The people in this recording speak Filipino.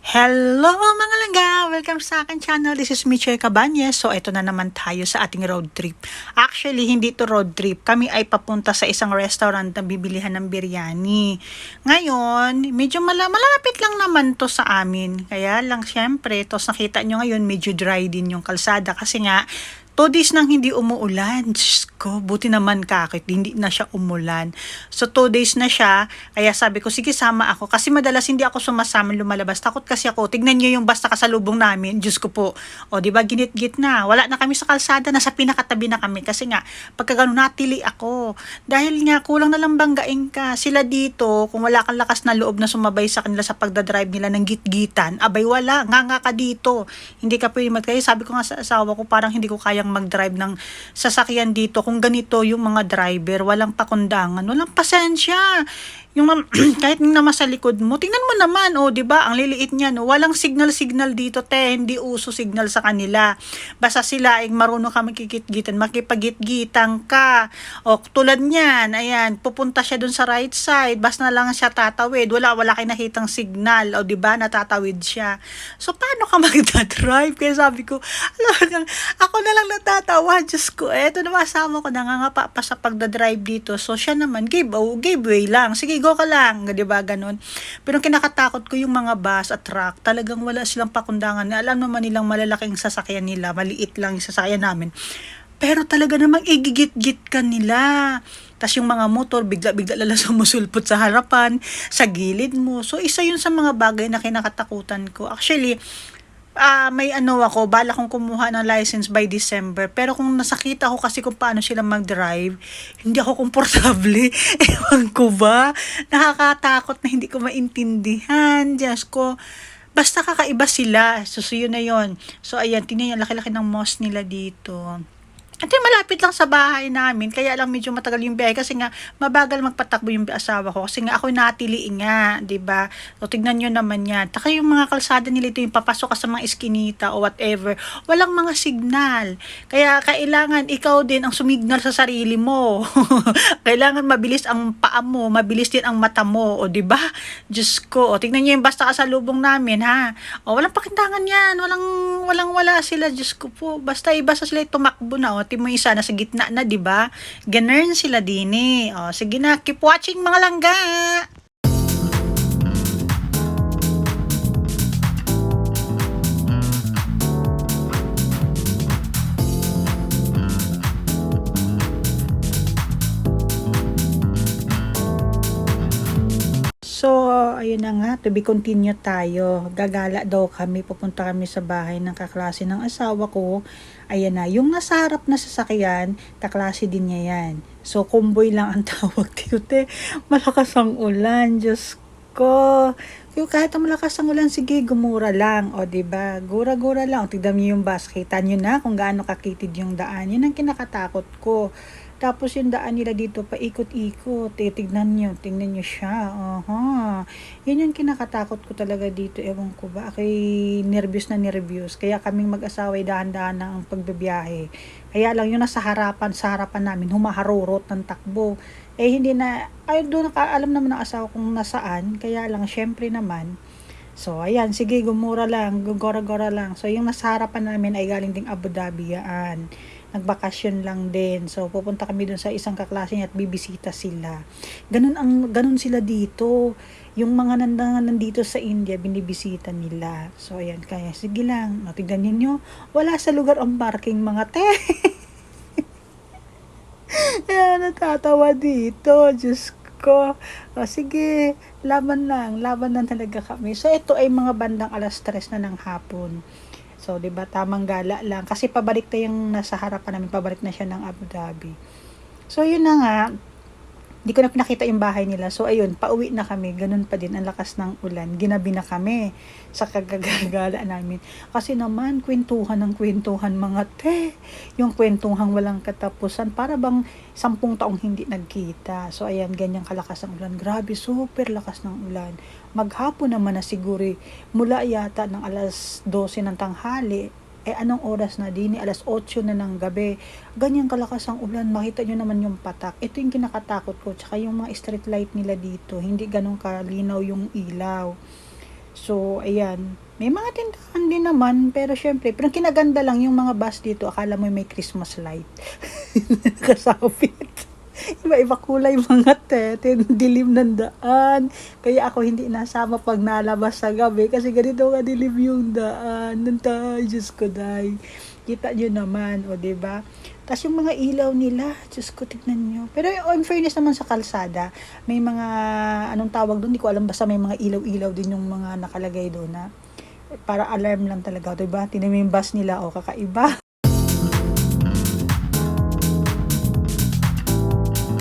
Hello mga langga! Welcome sa akin channel. This is Michelle Cabañez. So ito na naman tayo sa ating road trip. Actually, hindi to road trip. Kami ay papunta sa isang restaurant na bibilihan ng biryani. Ngayon, medyo malapit lang naman to sa amin. Kaya lang syempre, tos nakita nyo ngayon medyo dry din yung kalsada kasi nga 2 days nang hindi umuulan. Diyos ko, buti naman kakit, hindi na siya umulan. So 2 days na siya, kaya sabi ko, sige sama ako. Kasi madalas hindi ako sumasama lumalabas. Takot kasi ako, tignan niyo yung basta kasalubong namin. Diyos ko po. O di ba ginit-git na. Wala na kami sa kalsada, nasa pinakatabi na kami. Kasi nga, pagka ganun natili ako. Dahil nga, kulang na lang banggain ka. Sila dito, kung wala kang lakas na loob na sumabay sa kanila sa pagdadrive nila ng git-gitan, abay wala, nga ka dito. Hindi ka pwede magkaya. Sabi ko nga sa asawa ko, parang hindi ko kayang mag-drive ng sasakyan dito kung ganito yung mga driver, walang pakundangan, walang pasensya. Yung kahit na sa likod mo, tingnan mo naman, oh, 'di ba? Ang liliit niya, no. Walang signal dito, te. Hindi uso signal sa kanila. Basta sila ay marunong ka makikitgitan, makipagitgitan ka. O tulad niyan, ayan, pupunta siya dun sa right side, basta na lang siya tatawid. Wala kayo nakitang signal, o 'di ba? Natatawid siya. So paano ka magda-drive? Kaya sabi ko, alam mo, ako na lang natatawa, Diyos ko. Eto na masama ko, nangangapa pa sa pagdadrive dito. So siya naman, give way lang. Sige, go ka lang, 'di ba ganun. Pero kinakatakot ko yung mga bus at truck, talagang wala silang pakundangan. Alam naman nilang malalaking sasakyan nila, maliit lang yung sasakyan namin. Pero talaga namang igigit-git ka nila. Tas yung mga motor, bigla-bigla lala sumusulpot sa harapan, sa gilid mo. So, isa yun sa mga bagay na kinakatakutan ko. Actually, may ano ako, bala kong kumuha ng license by December. Pero kung nasakita ko kasi kung paano sila mag-drive, hindi ako komportable. Ewan ko ba? Nakakatakot na hindi ko maintindihan. Diyos ko. Basta kakaiba sila. So yun na yun. So, ayan, tingnan yung laki-laki ng mosque nila dito. At malapit lang sa bahay namin, kaya lang medyo matagal yung biyahe kasi nga mabagal magpatakbo yung asawa ko kasi nga ako natili nga, 'di ba? So tignan niyo naman 'yan. Taka yung mga kalsada nila ito yung papasok ka sa mga eskinita o whatever, walang mga signal. Kaya kailangan ikaw din ang sumignal sa sarili mo. Kailangan mabilis ang paa mo, mabilis din ang mata mo, o 'di ba? Diyos ko, o tignan niyo yung basta kasalubong namin, ha. O walang pakintangan 'yan, wala sila, Diyos ko po. Basta iba sa sila tumakbo na, o mo isa na sa gitna na, 'di ba? Ganun sila din eh. O sige na, keep watching mga langga. So, ayun na nga, to be continue tayo. Gagala daw kami, pupunta kami sa bahay ng kaklase ng asawa ko. Ayan na, yung nasa harap na sasakyan, kaklase din niya yan. So, kumboy lang ang tawag dito. Malakas ang ulan, Diyos ko. Kaya kahit ang malakas ang ulan, sige, gumura lang. O, diba? Gura-gura lang. Tignan niyo yung bus. Kita niyo na kung gaano kakitid yung daan. Yun ang kinakatakot ko. Tapos yung daan nila dito, paikot-ikot. Tingnan nyo siya. Yun yung kinakatakot ko talaga dito. Ewan ko ba, ako'y nervous. Kaya kaming mag-asaway dahan-dahan na ang pagbibiyahe. Kaya lang yun sa harapan namin, humaharurot ng takbo. Hindi na, doon alam naman ng asawa kung nasaan. Kaya lang, syempre naman, so, ayan, sige, gumura lang, gugora-gora lang. So, yung nasa harapan namin ay galing ding Abu Dhabi yan. Nagbakasyon lang din. So, pupunta kami dun sa isang kaklase niya at bibisita sila. Ganun sila dito. Yung mga nandito sa India, binibisita nila. So, ayan, kaya sige lang. Tignan ninyo, wala sa lugar ang parking mga te. Ayan, natatawa dito. Diyos ko. Sige, laban lang talaga kami. So, ito ay mga bandang 3:00 na ng hapon. So, 'di ba, tamang gala lang kasi pabalik na yung nasa harapan namin, pabalik na siya ng Abu Dhabi. So, yun na nga, hindi ko na pinakita yung bahay nila. So, ayun, pauwi na kami. Ganun pa din, ang lakas ng ulan. Ginabi na kami sa kagagala namin. Kasi naman, kwentuhan mga te. Yung kwentuhan walang katapusan. Para bang 10 taong hindi nagkita. So, ayan, ganyang kalakas ng ulan. Grabe, super lakas ng ulan. Maghapon naman na siguro, mula yata ng 12:00 ng tanghali, anong oras na din? 8:00 na ng gabi. Ganyan kalakas ang ulan. Makita nyo naman yung patak. Ito yung kinakatakot ko. Tsaka yung mga street light nila dito. Hindi ganun kalinaw yung ilaw. So, ayan. May mga tindahan din naman, pero syempre, pero kinaganda lang yung mga bus dito, akala mo may Christmas light. Nakasabit. Iba-iba kulay mga dilim ng daan. Kaya ako hindi nasama pag nalabas sa gabi kasi ganito kadilim yung daan. Nantay, Diyos ko day. Kita nyo naman, o ba diba? Tapos yung mga ilaw nila, Diyos ko, tignan nyo. Pero in fairness naman sa kalsada, may mga, anong tawag doon, hindi ko alam, basta may mga ilaw-ilaw din yung mga nakalagay doon na para alarm lang talaga, diba? Tinan mo yung bus nila, o kakaiba.